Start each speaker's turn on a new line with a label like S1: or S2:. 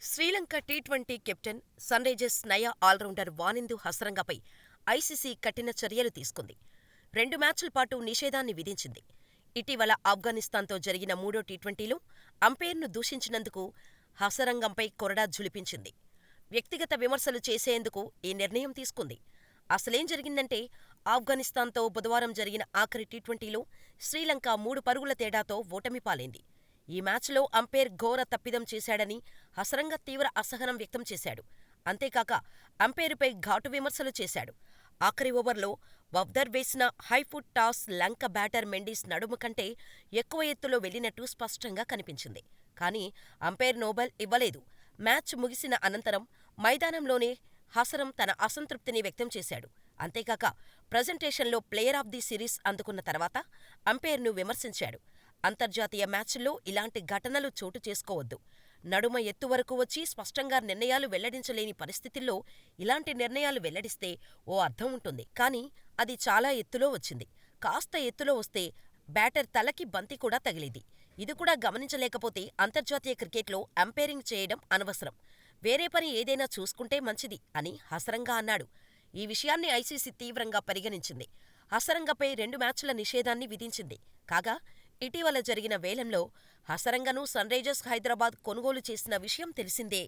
S1: Sri Lanka T20 captain, Sunrisers నయా allrounder Wanindu హసరంగపై ICC కఠిన చర్యలు తీసుకుంది. 2 మ్యాచ్ల పాటు నిషేధాన్ని విధించింది. ఇటీవల ఆఫ్ఘనిస్తాన్తో జరిగిన మూడో టీ20లో అంపైర్ను దూషించినందుకు హసరంగంపై కొరడా ఝుళిపించింది. వ్యక్తిగత విమర్శలు చేసేందుకు ఈ నిర్ణయం తీసుకుంది. అసలేం జరిగిందంటే, ఆఫ్ఘనిస్తాన్తో బుధవారం జరిగిన ఆఖరి టీ20లో శ్రీలంక 3 పరుగుల తేడాతో ఓటమి పాలైంది. ఈ మ్యాచ్లో అంపైర్ ఘోర తప్పిదం చేశాడని హసరంగ తీవ్ర అసహనం వ్యక్తం చేశాడు. అంతేకాక అంపైరుపై ఘాటు విమర్శలు చేశాడు. ఆఖరి ఓవర్లో వవ్దర్ వేసిన హైఫుట్ టాస్ లంక బ్యాటర్ మెండిస్ నడుము కంటే ఎక్కువ ఎత్తులో వెళ్లినట్టు స్పష్టంగా కనిపించింది. కానీ అంపైర్ నోబెల్ ఇవ్వలేదు. మ్యాచ్ ముగిసిన అనంతరం మైదానంలోనే హసరం తన అసంతృప్తిని వ్యక్తం చేశాడు. అంతేకాక ప్రజెంటేషన్లో ప్లేయర్ ఆఫ్ ది సిరీస్ అందుకున్న తర్వాత అంపైర్ను విమర్శించాడు. అంతర్జాతీయ మ్యాచ్ల్లో ఇలాంటి ఘటనలు చోటు చేసుకోవద్దు. నడుమ ఎత్తు వరకు వచ్చి స్పష్టంగా నిర్ణయాలు వెల్లడించలేని పరిస్థితుల్లో ఇలాంటి నిర్ణయాలు వెల్లడిస్తే ఓ అర్థం ఉంటుంది. కానీ అది చాలా ఎత్తులో వచ్చింది. కాస్త ఎత్తులో వస్తే బ్యాటర్ తలకి బంతి కూడా తగిలింది. ఇది కూడా గమనించలేకపోతే అంతర్జాతీయ క్రికెట్లో అంపైరింగ్ చేయడం అనవసరం. వేరే పని ఏదైనా చూసుకుంటే మంచిది అని హసరంగ అన్నాడు. ఈ విషయాన్ని ఐసీసీ తీవ్రంగా పరిగణించింది. హసరంగపై 2 మ్యాచ్ల నిషేధాన్ని విధించింది. కాగా ఇటీవల జరిగిన వేలంలో హసరంగను సన్రైజర్స్ హైదరాబాద్ కొనుగోలు చేసిన విషయం తెలిసిందే.